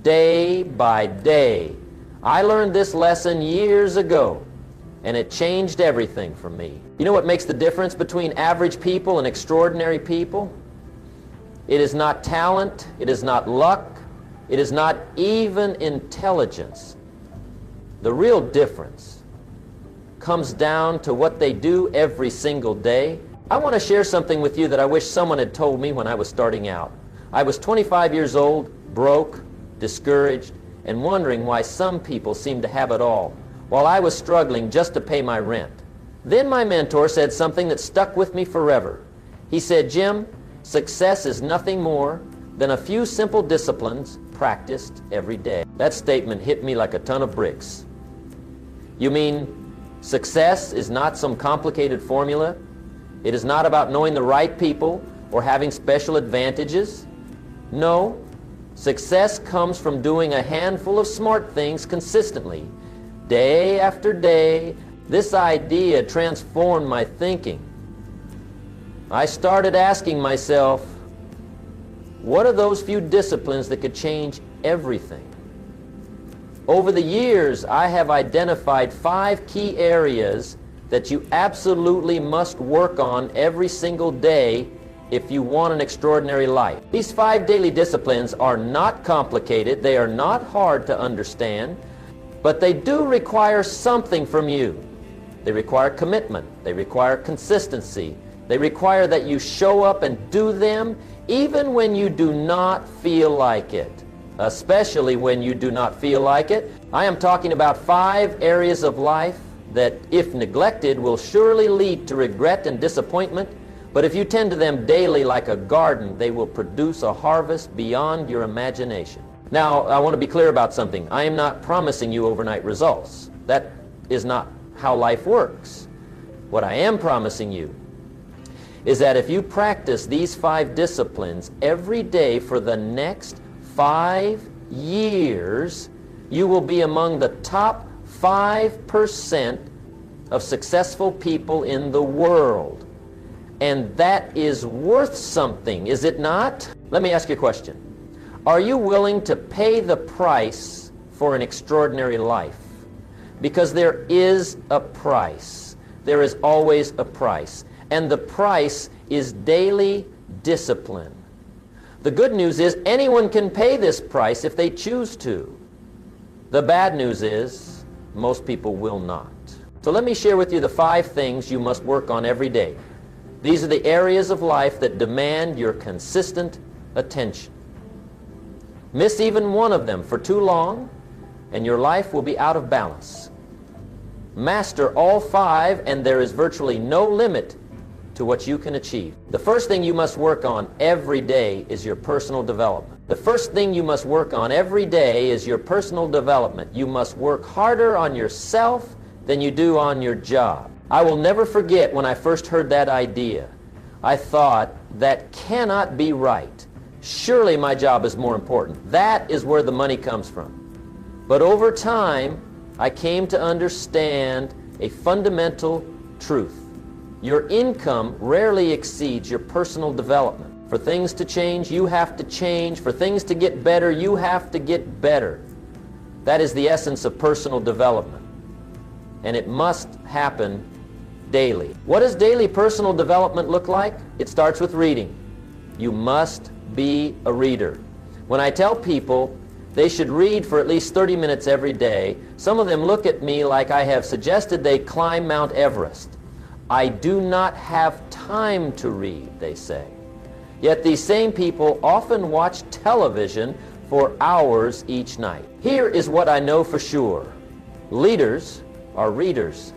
day by day. I learned this lesson years ago, and it changed everything for me. You know what makes the difference between average people and extraordinary people? It is not talent, it is not luck, it is not even intelligence. The real difference comes down to what they do every single day. I want to share something with you that I wish someone had told me when I was starting out. I was 25 years old, broke, discouraged, and wondering why some people seem to have it all, while I was struggling just to pay my rent. Then my mentor said something that stuck with me forever. He said, "Jim, success is nothing more than a few simple disciplines practiced every day." That statement hit me like a ton of bricks. You mean success is not some complicated formula? It is not about knowing the right people or having special advantages? No. Success comes from doing a handful of smart things consistently, day after day. This idea transformed my thinking. I started asking myself, what are those few disciplines that could change everything? Over the years, I have identified 5 key areas that you absolutely must work on every single day if you want an extraordinary life. These 5 daily disciplines are not complicated, they are not hard to understand, but they do require something from you. They require commitment, they require consistency, they require that you show up and do them even when you do not feel like it. Especially when you do not feel like it. I am talking about 5 areas of life that, if neglected, will surely lead to regret and disappointment. But if you tend to them daily like a garden, they will produce a harvest beyond your imagination. Now, I want to be clear about something. I am not promising you overnight results. That is not how life works. What I am promising you is that if you practice these 5 disciplines every day for the next 5 years, you will be among the top 5% of successful people in the world. And that is worth something, is it not? Let me ask you a question. Are you willing to pay the price for an extraordinary life? Because there is a price. There is always a price. And the price is daily discipline. The good news is anyone can pay this price if they choose to. The bad news is most people will not. So let me share with you the 5 things you must work on every day. These are the areas of life that demand your consistent attention. Miss even one of them for too long, and your life will be out of balance. Master all 5, and there is virtually no limit to what you can achieve. The first thing you must work on every day is your personal development. The first thing you must work on every day is your personal development. You must work harder on yourself than you do on your job. I will never forget when I first heard that idea. I thought, that cannot be right. Surely my job is more important. That is where the money comes from. But over time, I came to understand a fundamental truth. Your income rarely exceeds your personal development. For things to change, you have to change. For things to get better, you have to get better. That is the essence of personal development. And it must happen daily. What does daily personal development look like? It starts with reading. You must be a reader. When I tell people they should read for at least 30 minutes every day, some of them look at me like I have suggested they climb Mount Everest. I do not have time to read, they say. Yet these same people often watch television for hours each night. Here is what I know for sure. Leaders are readers.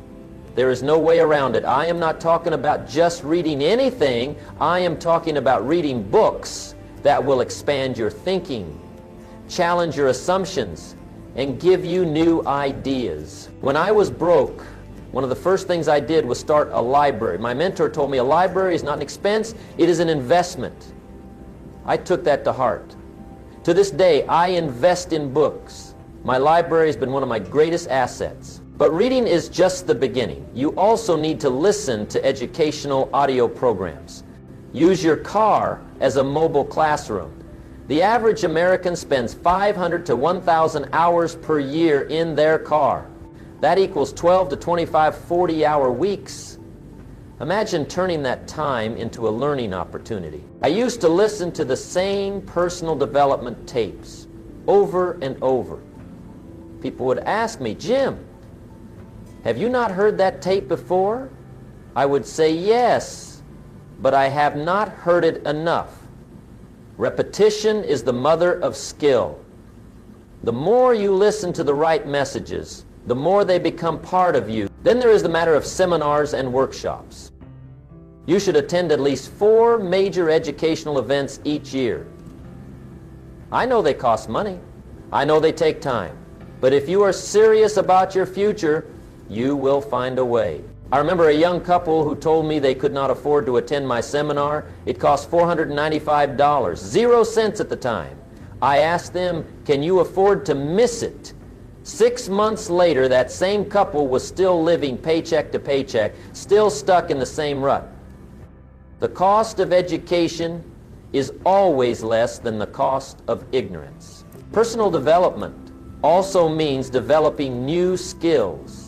There is no way around it. I am not talking about just reading anything. I am talking about reading books that will expand your thinking, challenge your assumptions, and give you new ideas. When I was broke, one of the first things I did was start a library. My mentor told me a library is not an expense, it is an investment. I took that to heart. To this day, I invest in books. My library has been one of my greatest assets. But reading is just the beginning. You also need to listen to educational audio programs. Use your car as a mobile classroom. The average American spends 500 to 1,000 hours per year in their car. That equals 12 to 25 40-hour weeks. Imagine turning that time into a learning opportunity. I used to listen to the same personal development tapes over and over. People would ask me, "Jim, have you not heard that tape before?" I would say, "Yes, but I have not heard it enough." Repetition is the mother of skill. The more you listen to the right messages, the more they become part of you. Then there is the matter of seminars and workshops. You should attend at least 4 major educational events each year. I know they cost money. I know they take time. But if you are serious about your future, you will find a way. I remember a young couple who told me they could not afford to attend my seminar. It cost $495, 0 cents at the time. I asked them, "Can you afford to miss it?" 6 months later, that same couple was still living paycheck to paycheck, still stuck in the same rut. The cost of education is always less than the cost of ignorance. Personal development also means developing new skills.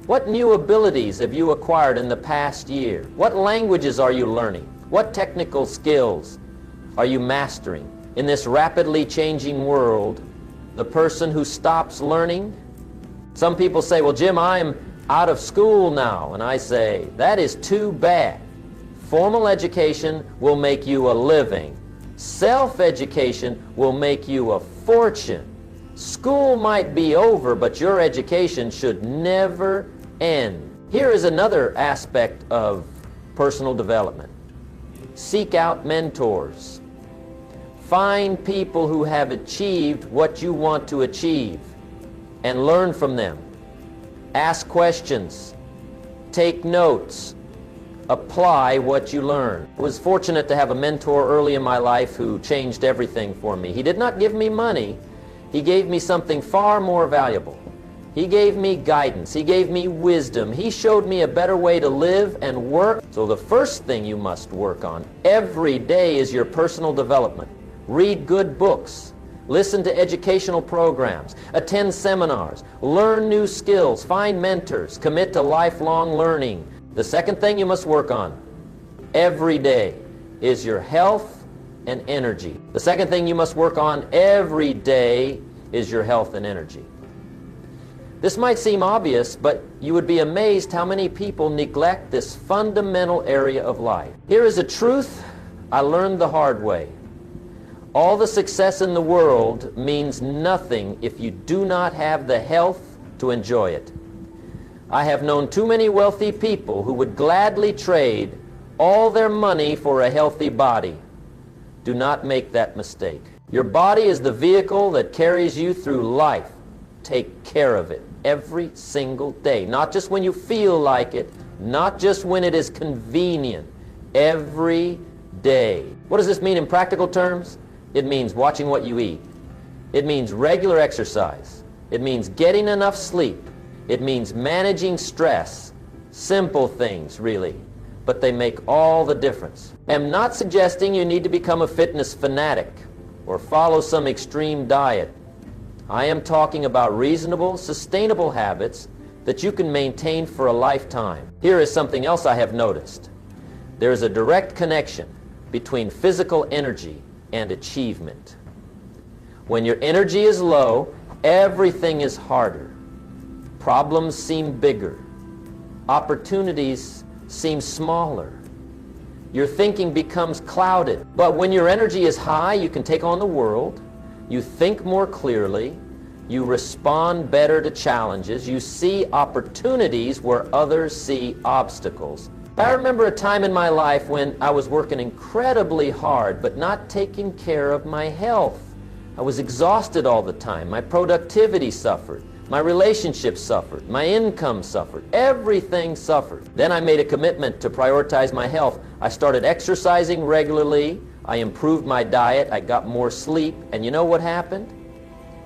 What new abilities have you acquired in the past year? What languages are you learning? What technical skills are you mastering? In this rapidly changing world, the person who stops learning, some people say, "Well, Jim, I'm out of school now." And I say, that is too bad. Formal education will make you a living. Self-education will make you a fortune. School might be over, but your education should never end. Here is another aspect of personal development. Seek out mentors. Find people who have achieved what you want to achieve and learn from them. Ask questions. Take notes. Apply what you learn. I was fortunate to have a mentor early in my life who changed everything for me. He did not give me money. He gave me something far more valuable. He gave me guidance. He gave me wisdom. He showed me a better way to live and work. So the first thing you must work on every day is your personal development. Read good books. Listen to educational programs. Attend seminars. Learn new skills. Find mentors. Commit to lifelong learning. The second thing you must work on every day is your health and energy. The second thing you must work on every day is your health and energy. This might seem obvious, but you would be amazed how many people neglect this fundamental area of life. Here is a truth I learned the hard way. All the success in the world means nothing if you do not have the health to enjoy it. I have known too many wealthy people who would gladly trade all their money for a healthy body. Do not make that mistake. Your body is the vehicle that carries you through life. Take care of it every single day. Not just when you feel like it, not just when it is convenient. Every day. What does this mean in practical terms? It means watching what you eat. It means regular exercise. It means getting enough sleep. It means managing stress. Simple things, really, but they make all the difference. I'm not suggesting you need to become a fitness fanatic or follow some extreme diet. I am talking about reasonable, sustainable habits that you can maintain for a lifetime. Here is something else I have noticed. There is a direct connection between physical energy and achievement. When your energy is low, everything is harder. Problems seem bigger. Opportunities seem smaller. Your thinking becomes clouded. But when your energy is high, you can take on the world. You think more clearly. You respond better to challenges. You see opportunities where others see obstacles. I remember a time in my life when I was working incredibly hard, but not taking care of my health. I was exhausted all the time. My productivity suffered. My relationships suffered. My income suffered. Everything suffered. Then I made a commitment to prioritize my health. I started exercising regularly. I improved my diet. I got more sleep. And you know what happened?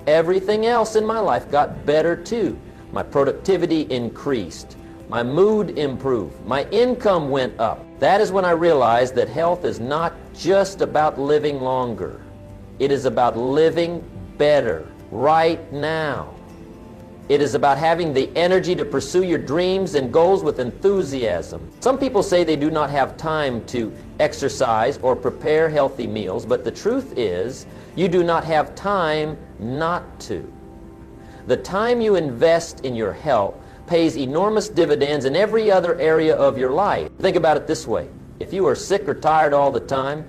Everything else in my life got better too. My productivity increased. My mood improved. My income went up. That is when I realized that health is not just about living longer. It is about living better right now. It is about having the energy to pursue your dreams and goals with enthusiasm. Some people say they do not have time to exercise or prepare healthy meals, but the truth is, you do not have time not to. The time you invest in your health pays enormous dividends in every other area of your life. Think about it this way. If you are sick or tired all the time,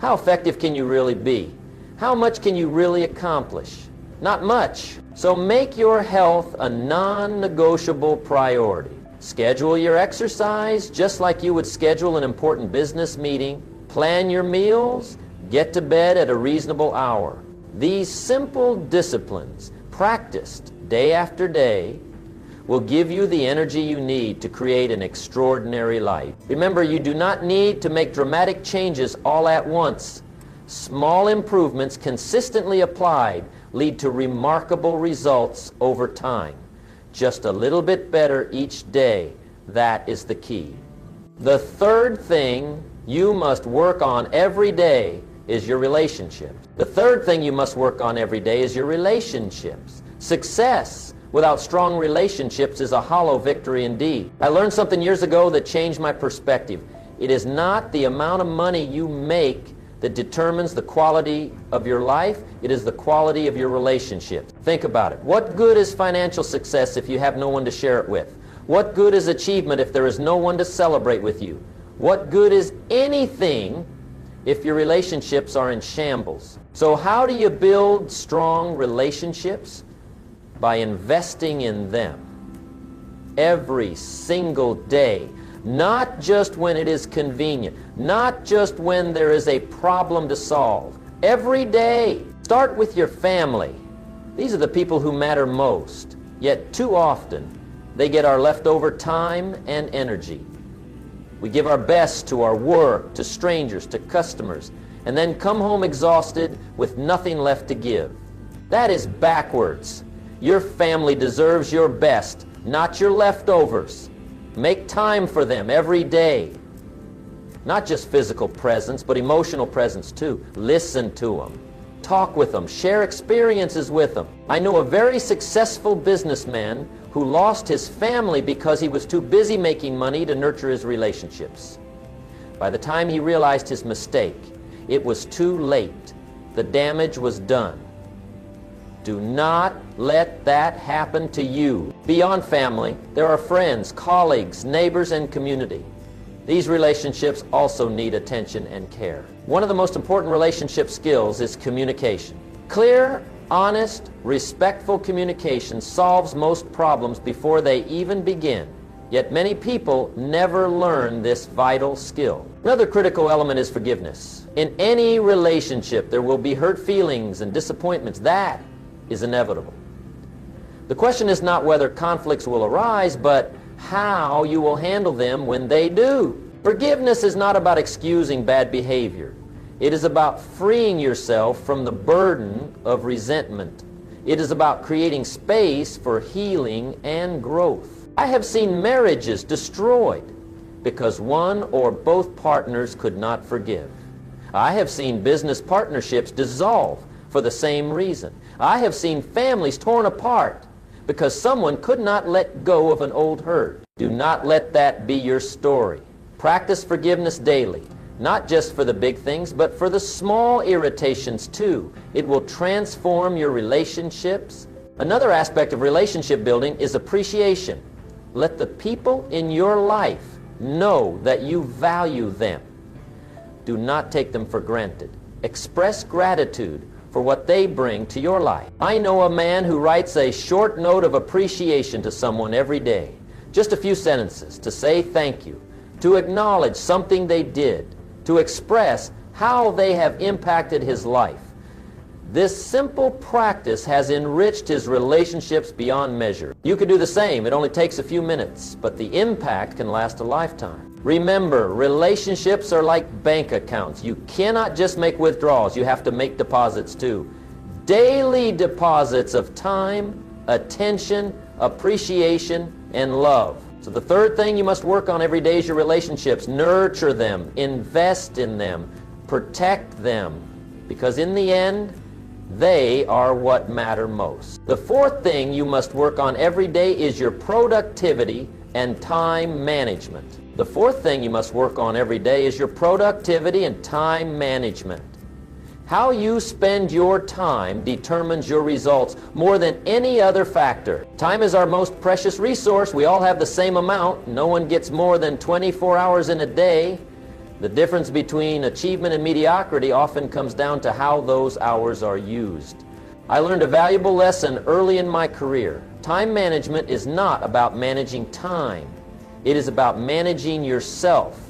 how effective can you really be? How much can you really accomplish? Not much. So make your health a non-negotiable priority. Schedule your exercise just like you would schedule an important business meeting. Plan your meals. Get to bed at a reasonable hour. These simple disciplines, practiced day after day, will give you the energy you need to create an extraordinary life. Remember, you do not need to make dramatic changes all at once. Small improvements consistently applied lead to remarkable results over time. Just a little bit better each day. That is the key. The third thing you must work on every day is your relationships. The third thing you must work on every day is your relationships. Success without strong relationships is a hollow victory indeed. I learned something years ago that changed my perspective. It is not the amount of money you make that determines the quality of your life. It is the quality of your relationships. Think about it. What good is financial success if you have no one to share it with? What good is achievement if there is no one to celebrate with you? What good is anything if your relationships are in shambles? So how do you build strong relationships? By investing in them every single day. Not just when it is convenient, not just when there is a problem to solve. Every day. Start with your family. These are the people who matter most, yet too often they get our leftover time and energy. We give our best to our work, to strangers, to customers, and then come home exhausted with nothing left to give. That is backwards. Your family deserves your best, not your leftovers. Make time for them every day. Not just physical presence, but emotional presence too. Listen to them. Talk with them. Share experiences with them. I know a very successful businessman who lost his family because he was too busy making money to nurture his relationships. By the time he realized his mistake, it was too late. The damage was done. Do not let that happen to you. Beyond family, there are friends, colleagues, neighbors, and community. These relationships also need attention and care. One of the most important relationship skills is communication. Clear, honest, respectful communication solves most problems before they even begin. Yet many people never learn this vital skill. Another critical element is forgiveness. In any relationship, there will be hurt feelings and disappointments. That is inevitable. The question is not whether conflicts will arise, but how you will handle them when they do. Forgiveness is not about excusing bad behavior. It is about freeing yourself from the burden of resentment. It is about creating space for healing and growth. I have seen marriages destroyed because one or both partners could not forgive. I have seen business partnerships dissolve for the same reason. I have seen families torn apart because someone could not let go of an old hurt. Do not let that be your story. Practice forgiveness daily, not just for the big things, but for the small irritations too. It will transform your relationships. Another aspect of relationship building is appreciation. Let the people in your life know that you value them. Do not take them for granted. Express gratitude for what they bring to your life. I know a man who writes a short note of appreciation to someone every day. Just a few sentences to say thank you, to acknowledge something they did, to express how they have impacted his life. This simple practice has enriched his relationships beyond measure. You could do the same. It only takes a few minutes, but the impact can last a lifetime. Remember, relationships are like bank accounts. You cannot just make withdrawals. You have to make deposits too. Daily deposits of time, attention, appreciation, and love. So the third thing you must work on every day is your relationships. Nurture them, invest in them, protect them. because in the end, they are what matter most. The fourth thing you must work on every day is your productivity and time management. The fourth thing you must work on every day is your productivity and time management. How you spend your time determines your results more than any other factor. Time is our most precious resource. We all have the same amount. No one gets more than 24 hours in a day. The difference between achievement and mediocrity often comes down to how those hours are used. I learned a valuable lesson early in my career. Time management is not about managing time. It is about managing yourself.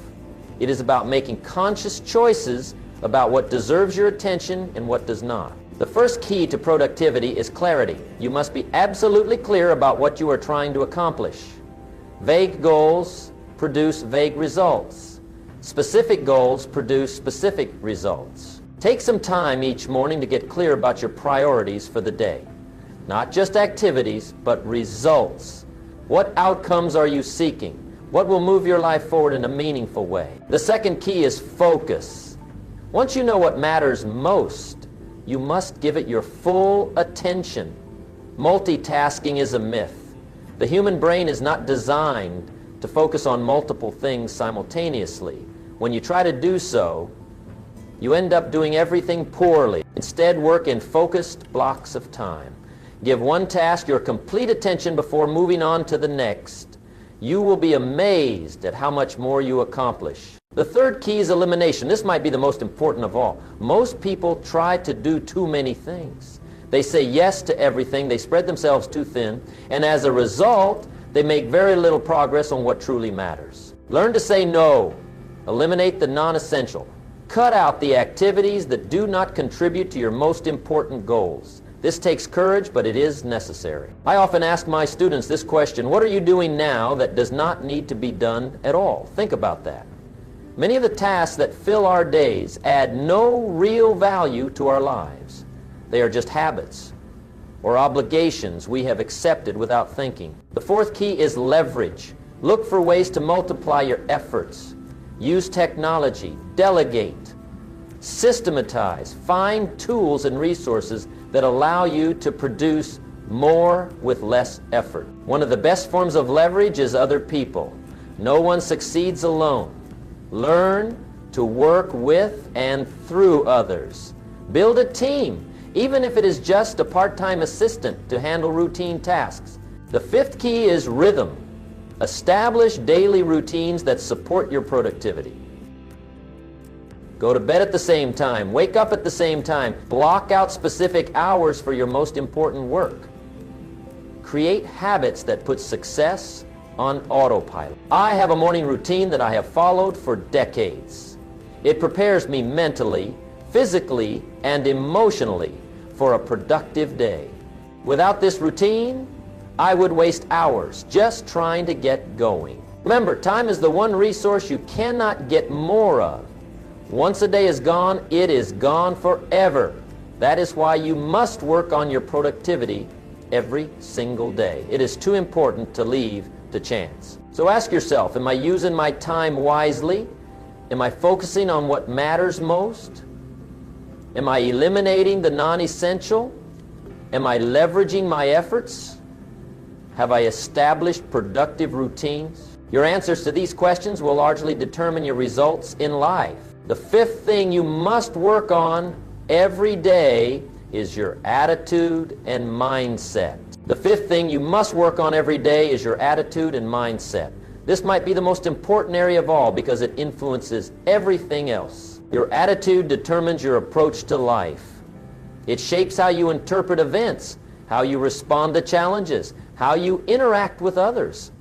It is about making conscious choices about what deserves your attention and what does not. The first key to productivity is clarity. You must be absolutely clear about what you are trying to accomplish. Vague goals produce vague results. Specific goals produce specific results. Take some time each morning to get clear about your priorities for the day. Not just activities, but results. What outcomes are you seeking? What will move your life forward in a meaningful way? The second key is focus. Once you know what matters most, you must give it your full attention. Multitasking is a myth. The human brain is not designed to focus on multiple things simultaneously. When you try to do so, you end up doing everything poorly. Instead, work in focused blocks of time. Give one task your complete attention before moving on to the next. You will be amazed at how much more you accomplish. The third key is elimination. This might be the most important of all. Most people try to do too many things. They say yes to everything. They spread themselves too thin. And as a result, they make very little progress on what truly matters. Learn to say no. Eliminate the non-essential. Cut out the activities that do not contribute to your most important goals. This takes courage, but it is necessary. I often ask my students this question: what are you doing now that does not need to be done at all? Think about that. Many of the tasks that fill our days add no real value to our lives. They are just habits or obligations we have accepted without thinking. The fourth key is leverage. Look for ways to multiply your efforts. Use technology, delegate, systematize, find tools and resources that allow you to produce more with less effort. One of the best forms of leverage is other people. No one succeeds alone. Learn to work with and through others. Build a team, even if it is just a part-time assistant to handle routine tasks. The fifth key is rhythm. Establish daily routines that support your productivity. Go to bed at the same time. Wake up at the same time. Block out specific hours for your most important work. Create habits that put success on autopilot. I have a morning routine that I have followed for decades. It prepares me mentally, physically, and emotionally for a productive day. Without this routine, I would waste hours just trying to get going. Remember, time is the one resource you cannot get more of. Once a day is gone, it is gone forever. That is why you must work on your productivity every single day. It is too important to leave to chance. So ask yourself, am I using my time wisely? Am I focusing on what matters most? Am I eliminating the non-essential? Am I leveraging my efforts? Have I established productive routines? Your answers to these questions will largely determine your results in life. The fifth thing you must work on every day is your attitude and mindset. The fifth thing you must work on every day is your attitude and mindset. This might be the most important area of all because it influences everything else. Your attitude determines your approach to life. It shapes how you interpret events, how you respond to challenges, how you interact with others.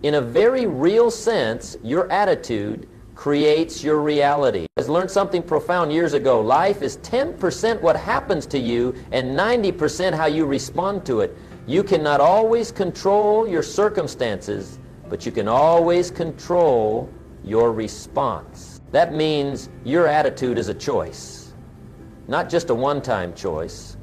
In a very real sense, your attitude creates your reality. I learned something profound years ago. Life is 10% what happens to you and 90% how you respond to it. You cannot always control your circumstances, but you can always control your response. That means your attitude is a choice. Not just a one-time choice,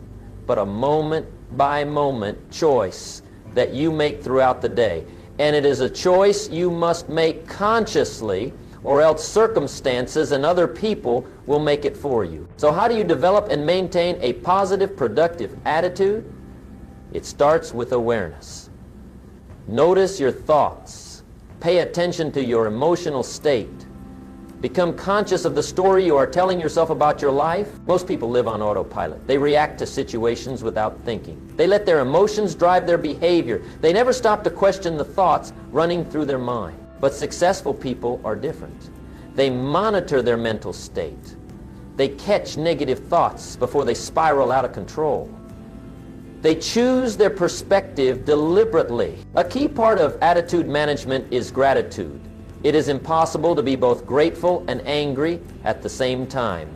but a moment-by-moment choice that you make throughout the day. And it is a choice you must make consciously or else circumstances and other people will make it for you. So how do you develop and maintain a positive, productive attitude? It starts with awareness. Notice your thoughts. Pay attention to your emotional state. Become conscious of the story you are telling yourself about your life. Most people live on autopilot. They react to situations without thinking. They let their emotions drive their behavior. They never stop to question the thoughts running through their mind. But successful people are different. They monitor their mental state. They catch negative thoughts before they spiral out of control. They choose their perspective deliberately. A key part of attitude management is gratitude. It is impossible to be both grateful and angry at the same time.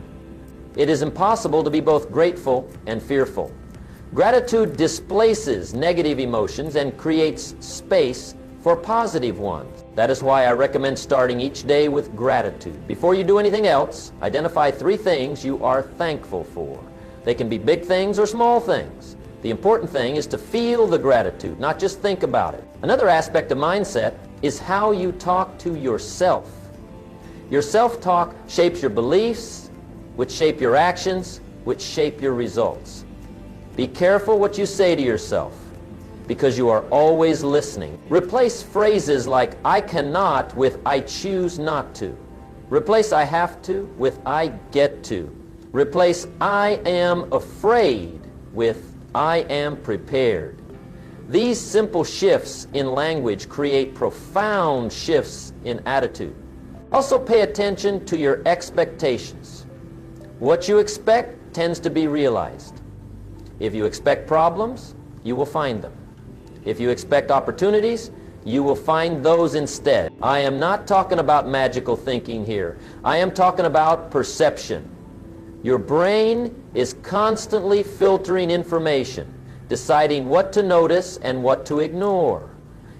It is impossible to be both grateful and fearful. Gratitude displaces negative emotions and creates space for positive ones. That is why I recommend starting each day with gratitude. Before you do anything else, identify 3 things you are thankful for. They can be big things or small things. The important thing is to feel the gratitude, not just think about it. Another aspect of mindset is how you talk to yourself. Your self-talk shapes your beliefs, which shape your actions, which shape your results. Be careful what you say to yourself, because you are always listening. Replace phrases like "I cannot" with "I choose not to." Replace "I have to" with "I get to." Replace "I am afraid" with "I am prepared." These simple shifts in language create profound shifts in attitude. Also pay attention to your expectations. What you expect tends to be realized. If you expect problems, you will find them. If you expect opportunities, you will find those instead. I am not talking about magical thinking here. I am talking about perception. Your brain is constantly filtering information, deciding what to notice and what to ignore.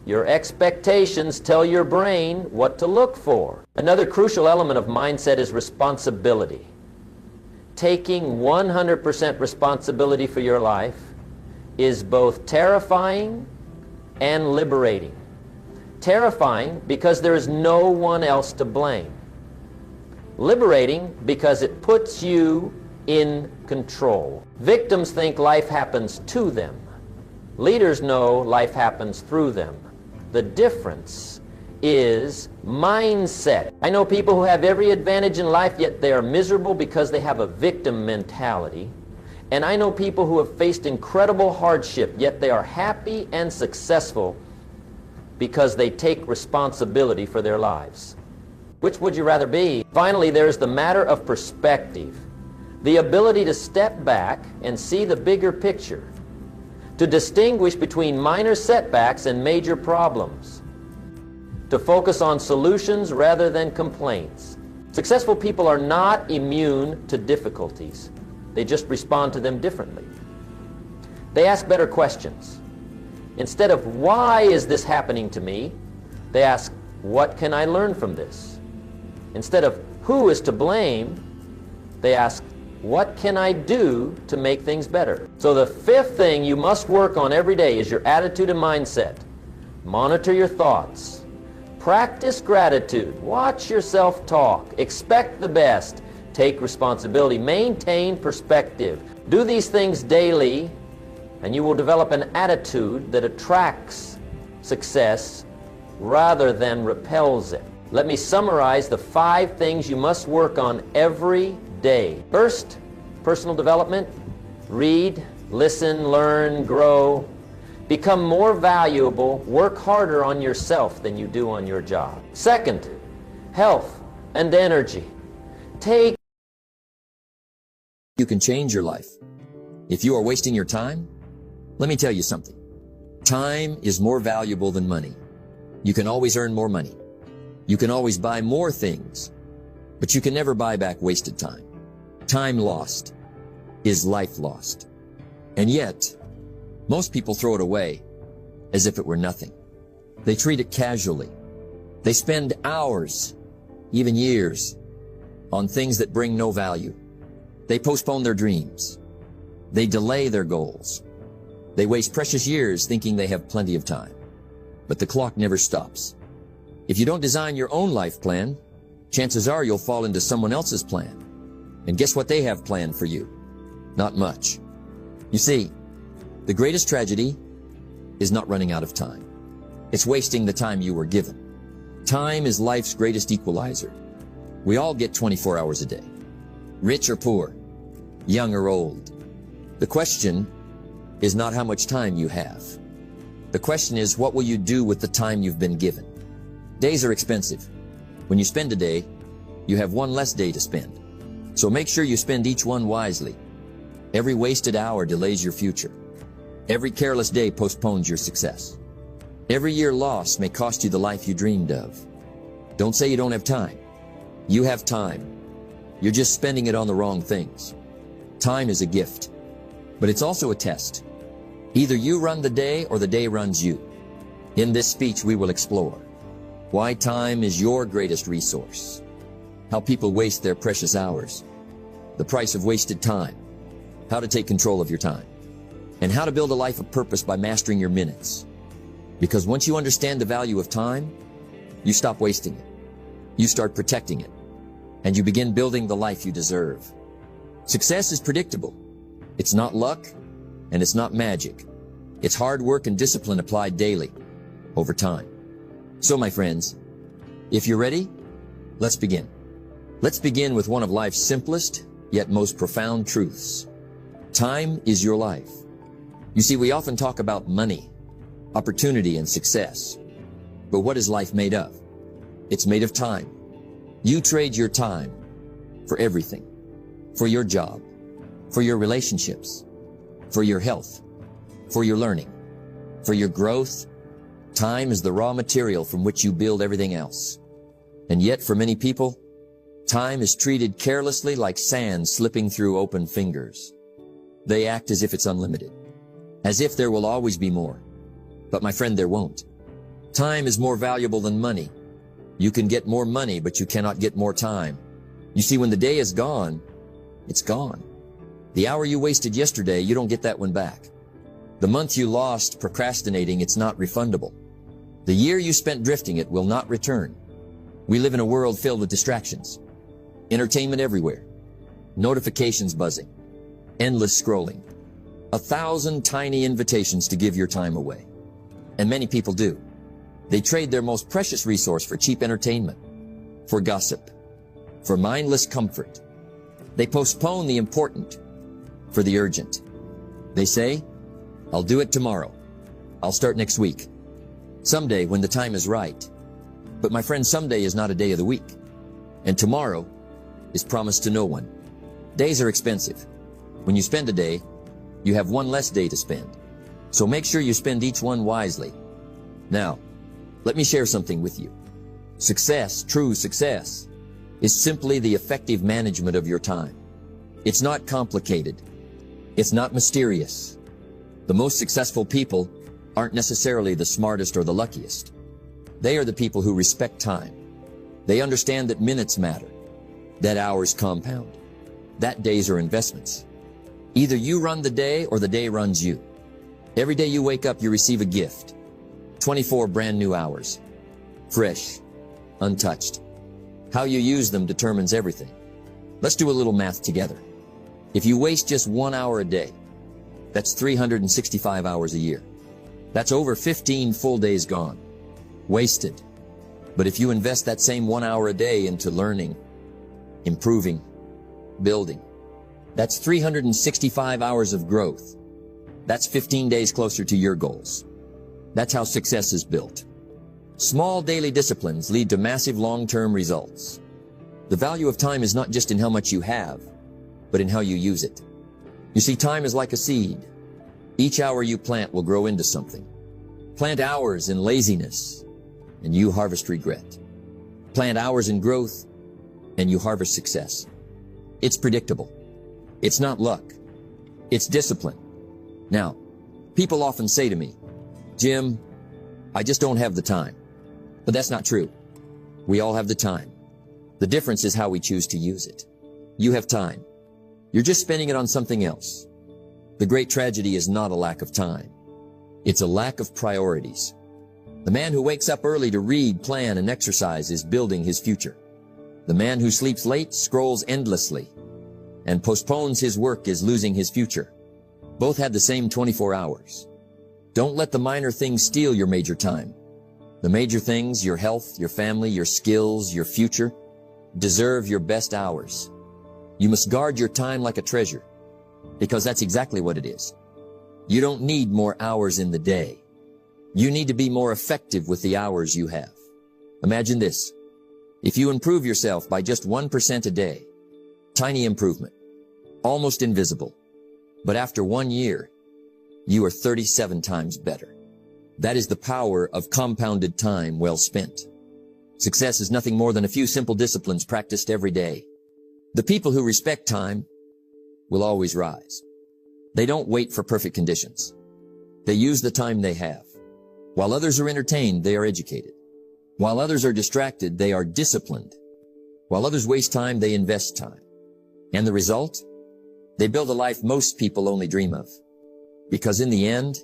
Your expectations tell your brain what to look for. Another crucial element of mindset is responsibility. Taking 100% responsibility for your life is both terrifying and liberating. Terrifying because there is no one else to blame. Liberating because it puts you in control. Victims think life happens to them. Leaders know life happens through them. The difference is mindset. I know people who have every advantage in life, yet they are miserable because they have a victim mentality. And I know people who have faced incredible hardship, yet they are happy and successful because they take responsibility for their lives. Which would you rather be? Finally, there's the matter of perspective. The ability to step back and see the bigger picture, to distinguish between minor setbacks and major problems, to focus on solutions rather than complaints. Successful people are not immune to difficulties. They just respond to them differently. They ask better questions. Instead of "Why is this happening to me?" they ask, "What can I learn from this?" Instead of "Who is to blame?" they ask, "What can I do to make things better?" So the 5th thing you must work on every day is your attitude and mindset. Monitor your thoughts. Practice gratitude. Watch yourself talk. Expect the best. Take responsibility. Maintain perspective. Do these things daily, and you will develop an attitude that attracts success rather than repels it. Let me summarize the 5 things you must work on every day. First, personal development. Read, listen, learn, grow. Become more valuable. Work harder on yourself than you do on your job. Second, health and energy. You can change your life. If you are wasting your time, let me tell you something. Time is more valuable than money. You can always earn more money. You can always buy more things, but you can never buy back wasted time. Time lost is life lost. And yet, most people throw it away as if it were nothing. They treat it casually. They spend hours, even years, on things that bring no value. They postpone their dreams. They delay their goals. They waste precious years thinking they have plenty of time. But the clock never stops. If you don't design your own life plan, chances are you'll fall into someone else's plan. And guess what they have planned for you? Not much. You see, the greatest tragedy is not running out of time. It's wasting the time you were given. Time is life's greatest equalizer. We all get 24 hours a day. Rich or poor, young or old. The question is not how much time you have. The question is, what will you do with the time you've been given? Days are expensive. When you spend a day, you have one less day to spend. So make sure you spend each one wisely. Every wasted hour delays your future. Every careless day postpones your success. Every year lost may cost you the life you dreamed of. Don't say you don't have time. You have time. You're just spending it on the wrong things. Time is a gift, but it's also a test. Either you run the day or the day runs you. In this speech, we will explore why time is your greatest resource, how people waste their precious hours, the price of wasted time, how to take control of your time, and how to build a life of purpose by mastering your minutes. Because once you understand the value of time, you stop wasting it. You start protecting it, and you begin building the life you deserve. Success is predictable. It's not luck, and it's not magic. It's hard work and discipline applied daily, over time. So, my friends, if you're ready, let's begin. Let's begin with one of life's simplest, yet most profound truths. Time is your life. You see, we often talk about money, opportunity, and success. But what is life made of? It's made of time. You trade your time for everything. For your job, for your relationships, for your health, for your learning, for your growth. Time is the raw material from which you build everything else. And yet, for many people, time is treated carelessly like sand slipping through open fingers. They act as if it's unlimited, as if there will always be more. But my friend, there won't. Time is more valuable than money. You can get more money, but you cannot get more time. You see, when the day is gone, it's gone. The hour you wasted yesterday, you don't get that one back. The month you lost procrastinating, it's not refundable. The year you spent drifting, it will not return. We live in a world filled with distractions. Entertainment everywhere. Notifications buzzing. Endless scrolling. 1,000 tiny invitations to give your time away. And many people do. They trade their most precious resource for cheap entertainment, for gossip, for mindless comfort. They postpone the important for the urgent. They say, I'll do it tomorrow. I'll start next week. Someday when the time is right. But my friend, someday is not a day of the week. And tomorrow is promised to no one. Days are expensive. When you spend a day, you have one less day to spend. So make sure you spend each one wisely. Now, let me share something with you. Success, true success, is simply the effective management of your time. It's not complicated. It's not mysterious. The most successful people aren't necessarily the smartest or the luckiest. They are the people who respect time. They understand that minutes matter, that hours compound, that days are investments. Either you run the day or the day runs you. Every day you wake up, you receive a gift. 24 brand new hours. Fresh, untouched. How you use them determines everything. Let's do a little math together. If you waste just 1 hour a day, that's 365 hours a year. That's over 15 full days gone. Wasted. But if you invest that same 1 hour a day into learning, improving, building, that's 365 hours of growth. That's 15 days closer to your goals. That's how success is built. Small daily disciplines lead to massive long-term results. The value of time is not just in how much you have, but in how you use it. You see, time is like a seed. Each hour you plant will grow into something. Plant hours in laziness, and you harvest regret. Plant hours in growth, and you harvest success. It's predictable. It's not luck. It's discipline. Now, people often say to me, Jim, I just don't have the time. But that's not true. We all have the time. The difference is how we choose to use it. You have time. You're just spending it on something else. The great tragedy is not a lack of time. It's a lack of priorities. The man who wakes up early to read, plan, and exercise is building his future. The man who sleeps late scrolls endlessly and postpones his work is losing his future. Both had the same 24 hours. Don't let the minor things steal your major time. The major things, your health, your family, your skills, your future, deserve your best hours. You must guard your time like a treasure, because that's exactly what it is. You don't need more hours in the day. You need to be more effective with the hours you have. Imagine this. If you improve yourself by just 1% a day, tiny improvement, almost invisible, but after 1 year, you are 37 times better. That is the power of compounded time well spent. Success is nothing more than a few simple disciplines practiced every day. The people who respect time will always rise. They don't wait for perfect conditions. They use the time they have. While others are entertained, they are educated. While others are distracted, they are disciplined. While others waste time, they invest time. And the result? They build a life most people only dream of. Because in the end,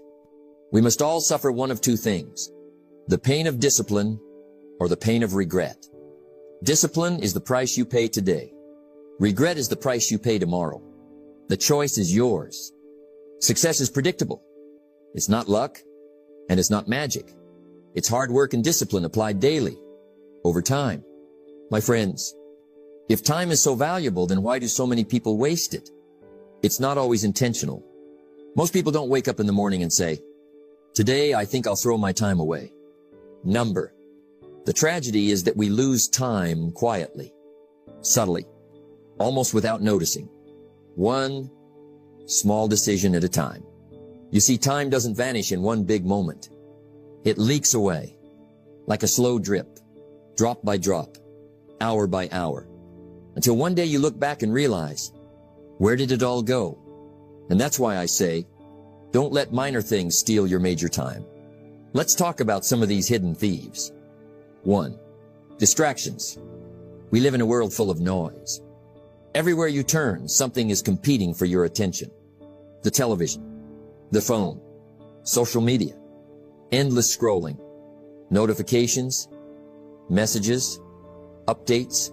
we must all suffer one of two things: the pain of discipline or the pain of regret. Discipline is the price you pay today. Regret is the price you pay tomorrow. The choice is yours. Success is predictable. It's not luck, and it's not magic. It's hard work and discipline applied daily, over time. My friends, if time is so valuable, then why do so many people waste it? It's not always intentional. Most people don't wake up in the morning and say, "Today I think I'll throw my time away." Number. The tragedy is that we lose time quietly, subtly, almost without noticing. One small decision at a time. You see, time doesn't vanish in one big moment. It leaks away, like a slow drip, drop by drop, hour by hour, until one day you look back and realize, where did it all go? And that's why I say, don't let minor things steal your major time. Let's talk about some of these hidden thieves. 1. Distractions. We live in a world full of noise. Everywhere you turn, something is competing for your attention. The television, the phone, social media, endless scrolling, notifications, messages, updates.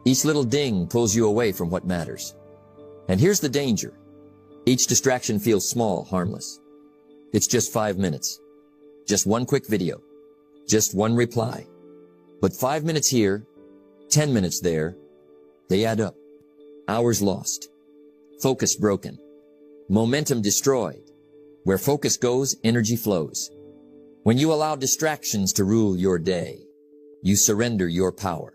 Each little ding pulls you away from what matters. And here's the danger. Each distraction feels small, harmless. It's just 5 minutes. Just one quick video. Just one reply. But 5 minutes here, 10 minutes there, they add up. Hours lost. Focus broken. Momentum destroyed. Where focus goes, energy flows. When you allow distractions to rule your day, you surrender your power.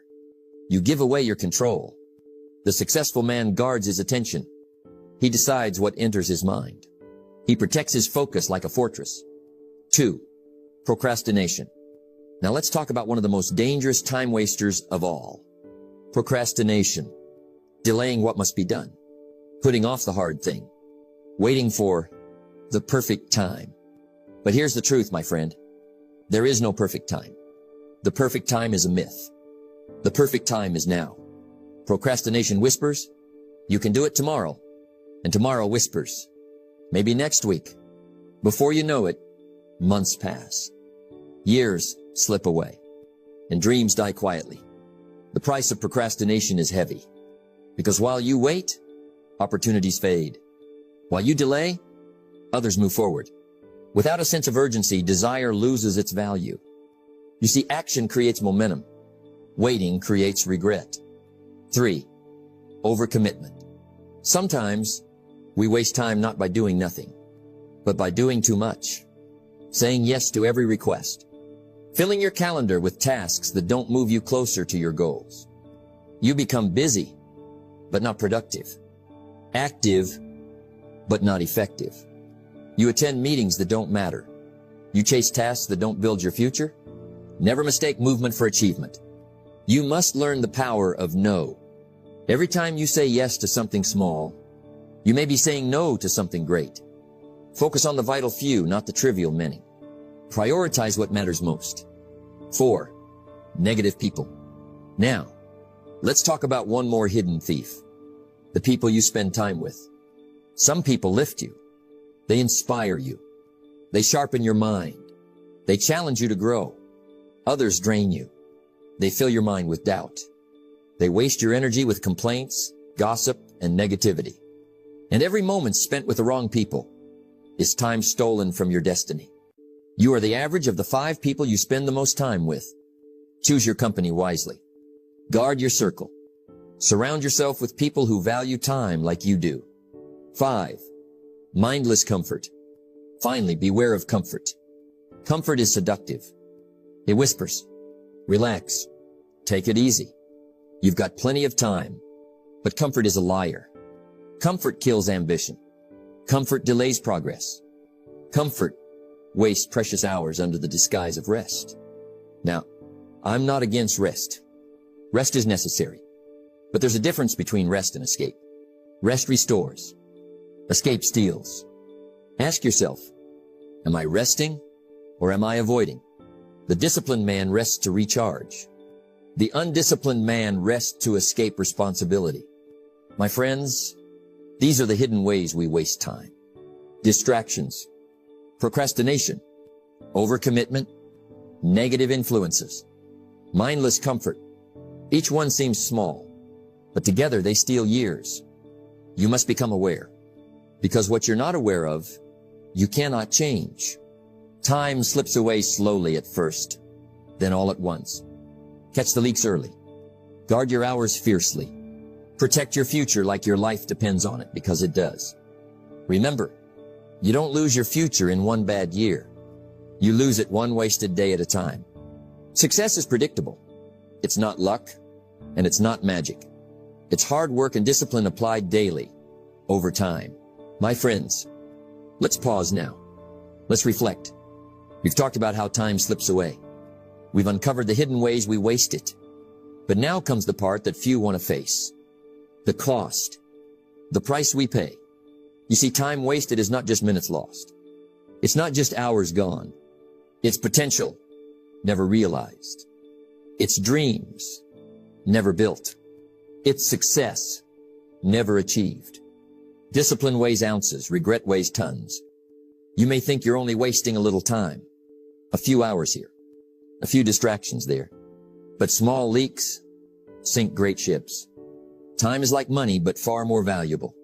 You give away your control. The successful man guards his attention. He decides what enters his mind. He protects his focus like a fortress. 2. Procrastination. Now let's talk about one of the most dangerous time wasters of all. Procrastination. Delaying what must be done. Putting off the hard thing. Waiting for the perfect time. But here's the truth, my friend. There is no perfect time. The perfect time is a myth. The perfect time is now. Procrastination whispers, you can do it tomorrow. And tomorrow whispers, maybe next week. Before you know it, months pass. Years slip away. And dreams die quietly. The price of procrastination is heavy. Because while you wait, opportunities fade. While you delay, others move forward. Without a sense of urgency, desire loses its value. You see, action creates momentum. Waiting creates regret. 3. Overcommitment. Sometimes we waste time not by doing nothing, but by doing too much. Saying yes to every request. Filling your calendar with tasks that don't move you closer to your goals. You become busy, but not productive. Active, but not effective. You attend meetings that don't matter. You chase tasks that don't build your future. Never mistake movement for achievement. You must learn the power of no. Every time you say yes to something small, you may be saying no to something great. Focus on the vital few, not the trivial many. Prioritize what matters most. 4. Negative people. Now, let's talk about one more hidden thief. The people you spend time with. Some people lift you. They inspire you. They sharpen your mind. They challenge you to grow. Others drain you. They fill your mind with doubt. They waste your energy with complaints, gossip, and negativity. And every moment spent with the wrong people is time stolen from your destiny. You are the average of the 5 people you spend the most time with. Choose your company wisely. Guard your circle. Surround yourself with people who value time like you do. 5. Mindless comfort. Finally, beware of comfort. Comfort is seductive. It whispers, relax, take it easy. You've got plenty of time. But comfort is a liar. Comfort kills ambition. Comfort delays progress. Comfort wastes precious hours under the disguise of rest. Now, I'm not against rest. Rest is necessary. But there's a difference between rest and escape. Rest restores. Escape steals. Ask yourself, am I resting or am I avoiding? The disciplined man rests to recharge. The undisciplined man rests to escape responsibility. My friends, these are the hidden ways we waste time. Distractions, procrastination, overcommitment, negative influences, mindless comfort. Each one seems small, but together they steal years. You must become aware, because what you're not aware of, you cannot change. Time slips away slowly at first, then all at once. Catch the leaks early. Guard your hours fiercely. Protect your future like your life depends on it, because it does. Remember, you don't lose your future in one bad year. You lose it one wasted day at a time. Success is predictable. It's not luck, and it's not magic. It's hard work and discipline applied daily, over time. My friends, let's pause now. Let's reflect. We've talked about how time slips away. We've uncovered the hidden ways we waste it. But now comes the part that few want to face. The cost. The price we pay. You see, time wasted is not just minutes lost. It's not just hours gone. It's potential, never realized. It's dreams, never built. It's success, never achieved. Discipline weighs ounces, regret weighs tons. You may think you're only wasting a little time. A few hours here, a few distractions there. But small leaks sink great ships. Time is like money, but far more valuable.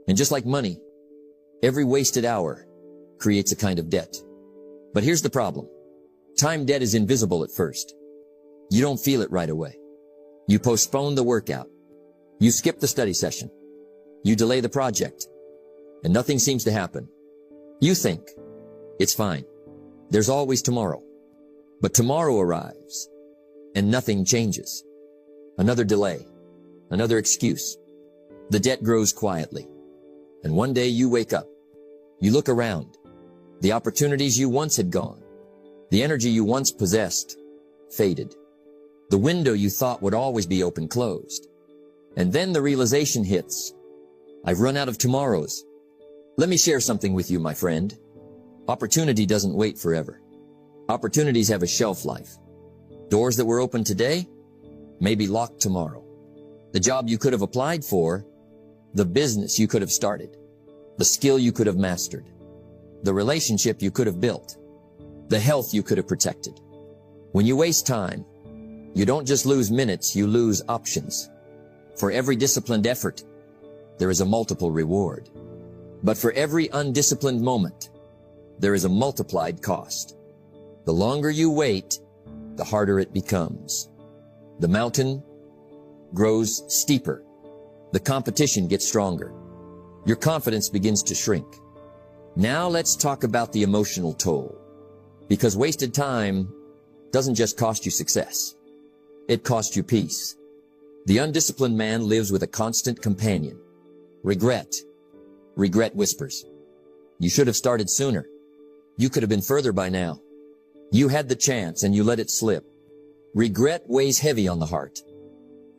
And just like money, every wasted hour creates a kind of debt. But here's the problem. Time debt is invisible at first. You don't feel it right away. You postpone the workout. You skip the study session. You delay the project. And nothing seems to happen. You think, it's fine. There's always tomorrow. But tomorrow arrives, and nothing changes. Another delay. Another excuse. The debt grows quietly. And one day you wake up. You look around. The opportunities you once had gone. The energy you once possessed faded. The window you thought would always be open closed. And then the realization hits. I've run out of tomorrows. Let me share something with you, my friend. Opportunity doesn't wait forever. Opportunities have a shelf life. Doors that were open today may be locked tomorrow. The job you could have applied for, the business you could have started, the skill you could have mastered, the relationship you could have built, the health you could have protected. When you waste time, you don't just lose minutes, you lose options. For every disciplined effort, there is a multiple reward. But for every undisciplined moment, there is a multiplied cost. The longer you wait, the harder it becomes. The mountain grows steeper. The competition gets stronger. Your confidence begins to shrink. Now let's talk about the emotional toll. Because wasted time doesn't just cost you success. It costs you peace. The undisciplined man lives with a constant companion. Regret. Regret whispers. You should have started sooner. You could have been further by now. You had the chance and you let it slip. Regret weighs heavy on the heart.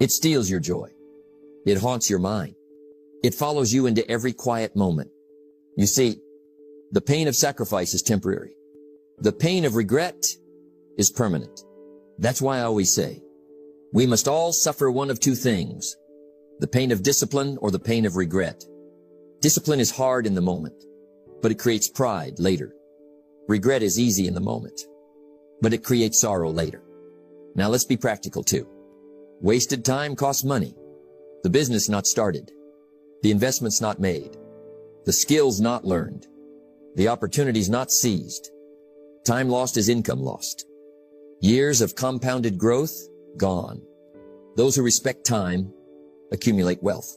It steals your joy. It haunts your mind. It follows you into every quiet moment. You see, the pain of sacrifice is temporary. The pain of regret is permanent. That's why I always say, we must all suffer one of two things, the pain of discipline or the pain of regret. Discipline is hard in the moment, but it creates pride later. Regret is easy in the moment, but it creates sorrow later. Now let's be practical too. Wasted time costs money. The business not started. The investments not made. The skills not learned. The opportunities not seized. Time lost is income lost. Years of compounded growth, gone. Those who respect time accumulate wealth.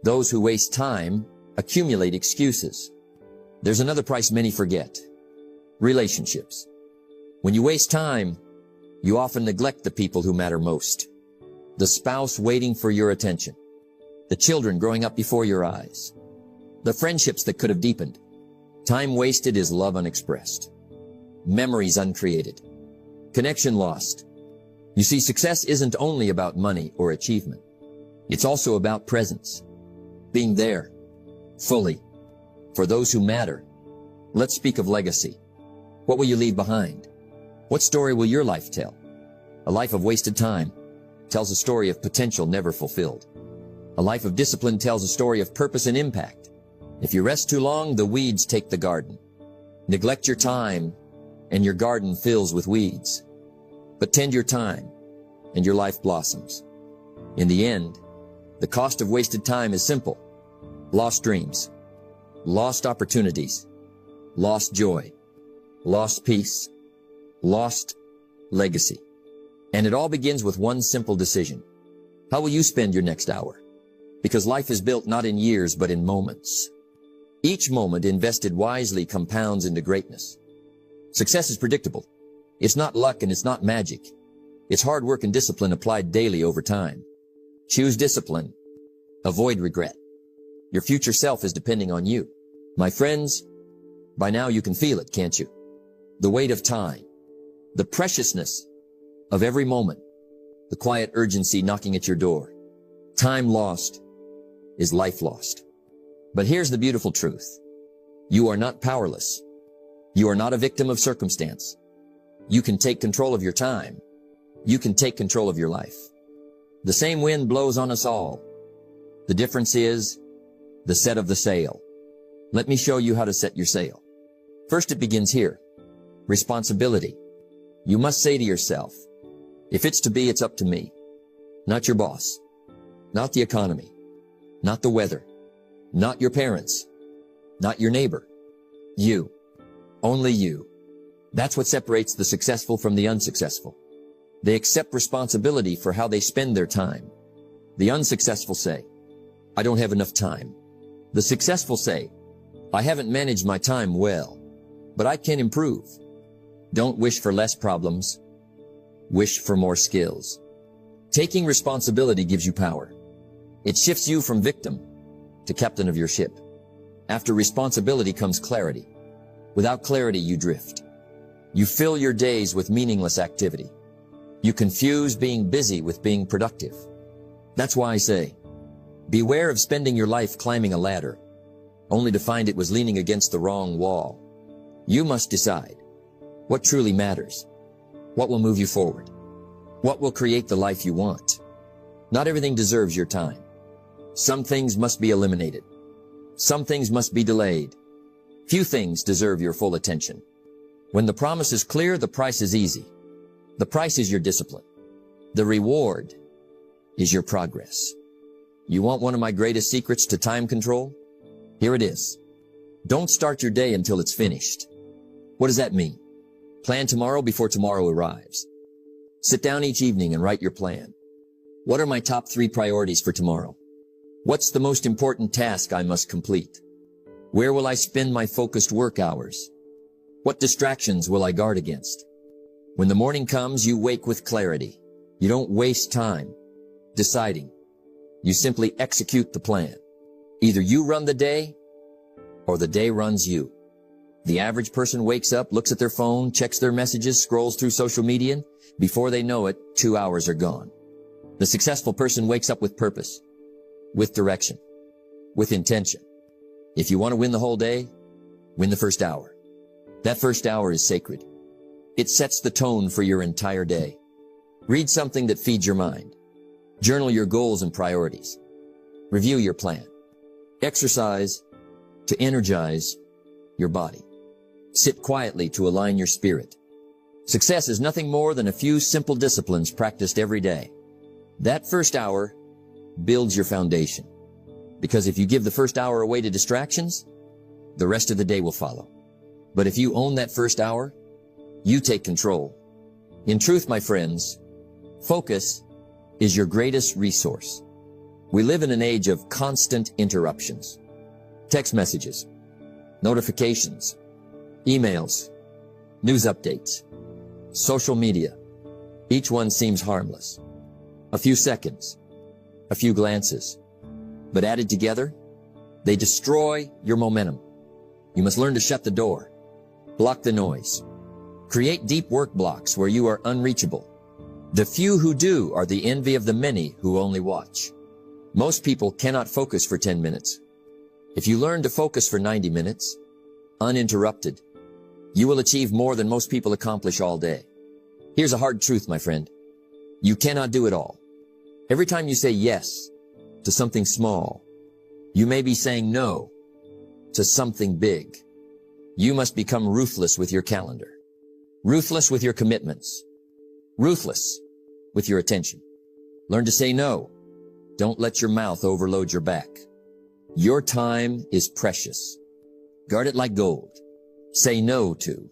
Those who waste time accumulate excuses. There's another price many forget. Relationships. When you waste time, you often neglect the people who matter most. The spouse waiting for your attention. The children growing up before your eyes. The friendships that could have deepened. Time wasted is love unexpressed. Memories uncreated. Connection lost. You see, success isn't only about money or achievement. It's also about presence. Being there, fully, for those who matter. Let's speak of legacy. What will you leave behind? What story will your life tell? A life of wasted time tells a story of potential never fulfilled. A life of discipline tells a story of purpose and impact. If you rest too long, the weeds take the garden. Neglect your time, and your garden fills with weeds. But tend your time, and your life blossoms. In the end, the cost of wasted time is simple. Lost dreams, lost opportunities, lost joy, lost peace, lost legacy. And it all begins with one simple decision. How will you spend your next hour? Because life is built not in years, but in moments. Each moment invested wisely compounds into greatness. Success is predictable. It's not luck and it's not magic. It's hard work and discipline applied daily over time. Choose discipline. Avoid regret. Your future self is depending on you. My friends, by now you can feel it, can't you? The weight of time. The preciousness of every moment. The quiet urgency knocking at your door. Time lost is life lost. But here's the beautiful truth. You are not powerless. You are not a victim of circumstance. You can take control of your time. You can take control of your life. The same wind blows on us all. The difference is the set of the sail. Let me show you how to set your sail. First, it begins here. Responsibility. You must say to yourself, if it's to be, it's up to me. Not your boss. Not the economy. Not the weather. Not your parents. Not your neighbor. You. Only you. That's what separates the successful from the unsuccessful. They accept responsibility for how they spend their time. The unsuccessful say, I don't have enough time. The successful say, I haven't managed my time well, but I can improve. Don't wish for less problems. Wish for more skills. Taking responsibility gives you power. It shifts you from victim to captain of your ship. After responsibility comes clarity. Without clarity, you drift. You fill your days with meaningless activity. You confuse being busy with being productive. That's why I say, beware of spending your life climbing a ladder, only to find it was leaning against the wrong wall. You must decide what truly matters, what will move you forward, what will create the life you want. Not everything deserves your time. Some things must be eliminated. Some things must be delayed. Few things deserve your full attention. When the promise is clear, the price is easy. The price is your discipline. The reward is your progress. You want one of my greatest secrets to time control? Here it is. Don't start your day until it's finished. What does that mean? Plan tomorrow before tomorrow arrives. Sit down each evening and write your plan. What are my top 3 priorities for tomorrow? What's the most important task I must complete? Where will I spend my focused work hours? What distractions will I guard against? When the morning comes, you wake with clarity. You don't waste time deciding. You simply execute the plan. Either you run the day, or the day runs you. The average person wakes up, looks at their phone, checks their messages, scrolls through social media. Before they know it, 2 hours are gone. The successful person wakes up with purpose, with direction, with intention. If you want to win the whole day, win the first hour. That first hour is sacred. It sets the tone for your entire day. Read something that feeds your mind. Journal your goals and priorities. Review your plan. Exercise to energize your body. Sit quietly to align your spirit. Success is nothing more than a few simple disciplines practiced every day. That first hour builds your foundation. Because if you give the first hour away to distractions, the rest of the day will follow. But if you own that first hour, you take control. In truth, my friends, focus is your greatest resource. We live in an age of constant interruptions. Text messages, notifications, emails, news updates, social media. Each one seems harmless. A few seconds, a few glances. But added together, they destroy your momentum. You must learn to shut the door, block the noise, create deep work blocks where you are unreachable. The few who do are the envy of the many who only watch. Most people cannot focus for 10 minutes. If you learn to focus for 90 minutes, uninterrupted, you will achieve more than most people accomplish all day. Here's a hard truth, my friend. You cannot do it all. Every time you say yes to something small, you may be saying no to something big. You must become ruthless with your calendar, ruthless with your commitments, ruthless with your attention. Learn to say no. Don't let your mouth overload your back. Your time is precious. Guard it like gold. Say no to